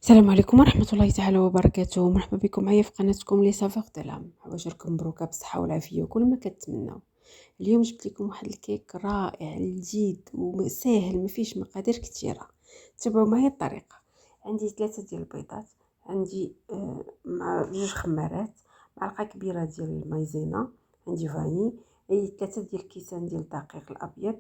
السلام عليكم ورحمة الله تعالى وبركاته. مرحبا بكم معايا في قناتكم لي سافور دو لام. عواشركم مبروكة بالصحة والعافية وكل ما كتمناو. اليوم جبت لكم واحد الكيك رائع جديد وسهل، ما فيش مقادير كثيرة. تبعوا معايا الطريقة. عندي 3 ديال البيضات، عندي مع 2 خمارات، معلقة كبيرة ديال المايزينا، عندي فاني، عندي 3 ديال الكيسان ديال الدقيق الابيض،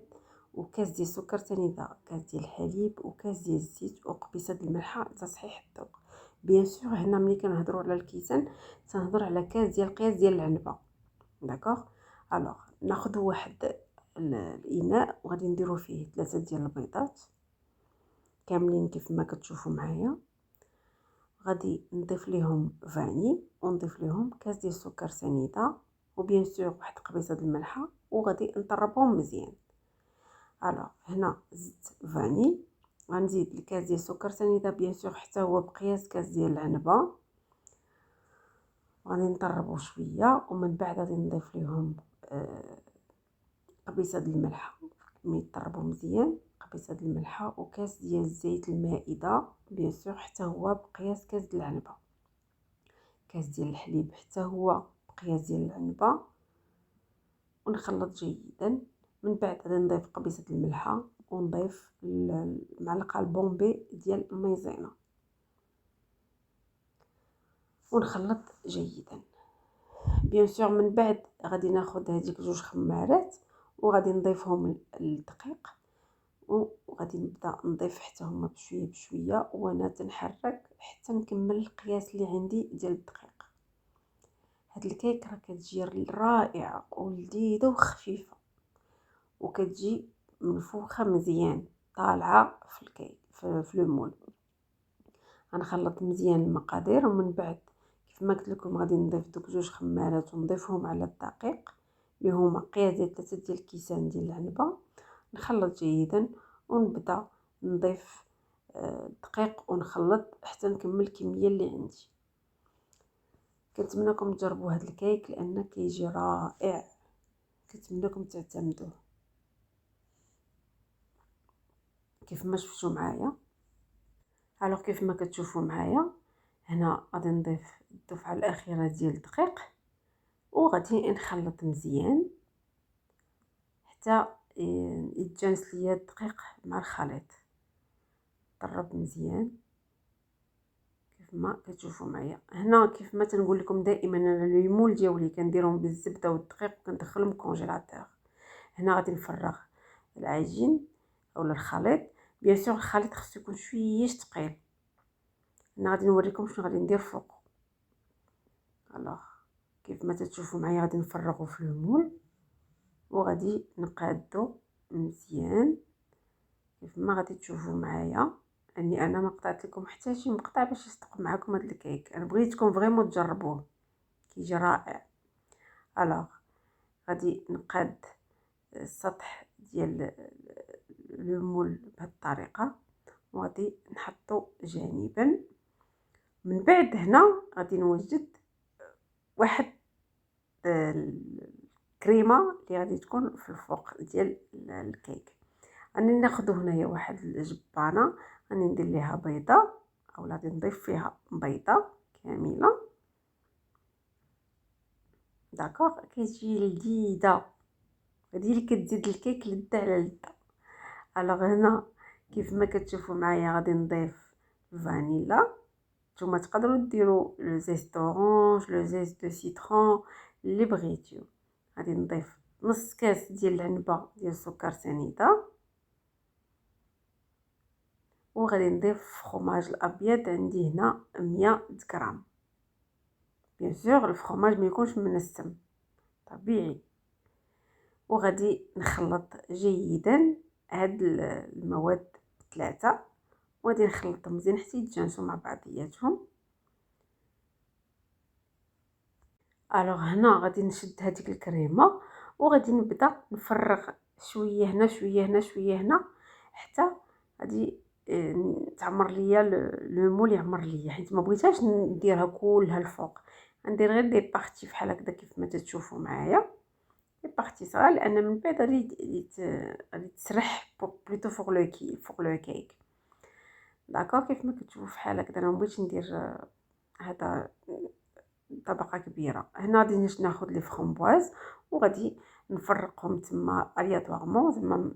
وكاس ديال السكر سنيده، كاس ديال الحليب، وكاس ديال الزيت، وقبيصه ديال الملحه لتصحيح الذوق. بيان سور هنا ملي كنهضروا على الكيسان تنهضر على كاس ديال القياس ديال العنبه. داكوغ. الوغ ناخذ واحد الاناء وغادي نديرو فيه 3 ديال البيضات كاملين كيف ما كتشوفوا معايا. غادي نضيف ليهم فاني ونضيف ليهم كاس ديال السكر سنيده، وبيان سور واحد قبيصه ديال الملحه، وغادي نطربهم مزيان. الوغ هنا زدت فاني، غنزيد الكاس ديال السكر سنيده بيان سور حتى هو بقياس كاس ديال العنبه، غادي نطربو شويه، ومن بعد غادي نضيف ليهم قبيصه ديال الملحه. ملي يطربوا مزيان قبيصه ديال الملحه وكاس ديال الزيت المائده بيان سور حتى هو بقياس كاس ديال العنبه، كاس ديال الحليب حتى هو بقياس ديال العنبه، ونخلط جيدا. من بعد غادي نضيف قبيصه الملحه ونضيف المعلقه البومبي ديال المايزينا ونخلط جيدا. بيان سور من بعد غادي ناخذ هذيك 2 خمارات وغادي نضيفهم للدقيق، وغادي نبدا نضيف حتى هما بشويه بشويه وانا تنحرك حتى نكمل القياس اللي عندي ديال الدقيق. هاد الكيك راه كتجي رائعه ولذيذه وخفيفه، وكتجي منفوخه مزيان طالعه في الكيك في لو مول. غنخلط مزيان المقادير، ومن بعد كيف ما قلت لكم غادي نضيف دوك 2 خمارات ونضيفهم على الدقيق اللي هما قياس ديال 3 ديال الكيسان ديال العنبه. نخلط جيدا ونبدا نضيف الدقيق ونخلط حتى نكمل الكميه اللي عندي. كنتمنىكم تجربوا هذا الكيك لان كيجي رائع، كنتمنىكم تعتمدوه كيف ما شفتوا معايا. الوغ كيف ما كتشوفوا معايا هنا غادي نضيف الدفعه الاخيره ديال الدقيق، وغادي نخلط مزيان حتى يتجانس ليا الدقيق مع الخليط. طرب مزيان كيف ما كتشوفوا معايا. هنا كيف ما تنقول لكم دائما انا لي مول ديالي كنديرهم بالزبده والدقيق وكندخلهم الكونجيلاتور. هنا غادي نفرغ العجين اولا الخليط. بيان سور الخليط خصو يكون شويه ثقيل. هنا غادي نوريكم شنو غادي ندير فوق. الوغ كيف ما تشوفوا معايا غادي نفرغوا في المول وغادي نقادو مزيان كيف ما غادي تشوفوا معايا. اني انا ما قطعت لكم حتى شي مقطع باش يصدق معكم هذا الكيك، انا بغيتكم فريمون تجربوه كيجي رائع. الوغ غادي نقاد السطح ديال لو مول بهذه الطريقه وغادي نحطو جانبا. من بعد هنا غادي نوجد واحد الكريمه اللي غادي تكون في الفوق ديال الكيك. غادي ناخذ هنايا واحد الجبانه غادي ندير ليها بيضه اولا غادي نضيف فيها بيضه كامله. داكوغ كتجي لذيذه، هذه اللي كتزيد الكيك لذة على لذة. الوغ هنا كيف ما كتشوفوا معايا غادي نضيف فانيلا. نتوما تقدروا ديروا لو زيست اورانج لو زيست دو سيترون اللي بغيتو. غادي نضيف نص كاس ديال العنبه ديال السكر سنيده، وغادي نضيف الفرماج الابيض عندي هنا 100 غرام. بيان سور الفرماج ما يكونش منسم طبيعي. وغادي نخلط جيدا هاد المواد الثلاثه وغادي نخلطهم مزيان حتى يتجانسوا مع بعضياتهم. الوغ هنا غادي نشد هذيك الكريمه وغادي نبدا نفرغ شويه هنا شويه هنا شويه هنا حتى غادي تعمر ليا لو مول يعمر ليا، حيت ما بغيتهاش نديرها كلها الفوق. غندير غير دي بارتي بحال هكذا كيف ما تشوفوا معايا، دي بارتي صغار لان من بعد غادي تسرح بلوتو فوق لو كيك. داكوغ. كيف ما كتشوفوا فحال هكذا انا بغيت ندير هذا طبقه كبيره. هنا غادي ناخذ لي فرومبواز وغادي نفرقهم تما الياتوارمون، زعما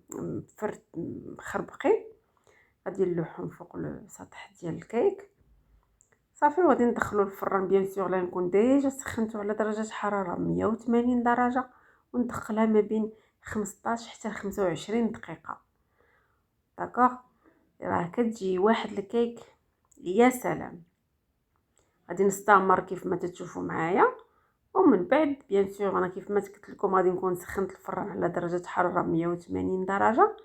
مخربقين، غادي نلوحهم فوق السطح ديال الكيك صافي. وغادي ندخلو الفران بيان سور لا نكون ديجا سخنته على درجه حراره 180 درجه، وندخلها ما بين 15 حتى 25 دقيقه. داكوغ. راه كتجي واحد الكيك يا سلام. غادي نستمر كيف ما تشوفوا معايا، ومن بعد بيان سور انا كيف ما قلت لكم غادي نكون سخنت الفران على درجه حراره 180 درجه.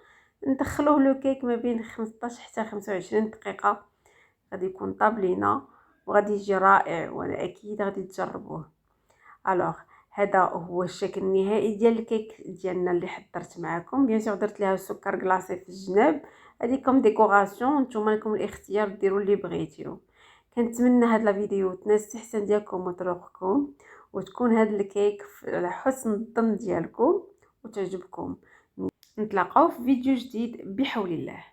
ندخلوه لو كيك ما بين 15 حتى 25 دقيقه، غادي يكون طابلينا وغادي يجي رائع، وانا اكيد غادي تجربوه. الوغ هذا هو الشكل النهائي ديال الكيك ديالنا اللي حضرت معكم. بيان سور درت ليها سكر كلاصي في الجناب، هذه كوم ديكوراسيون، نتوما لكم الاختيار ديروا اللي بغيتيو. كنتمنى هاد لا فيديو تنال الاستحسان ديالكم وتروقكم، وتكون هاد الكيك على حسن الظن ديالكم وتعجبكم. نتلاقاو في فيديو جديد بحول الله.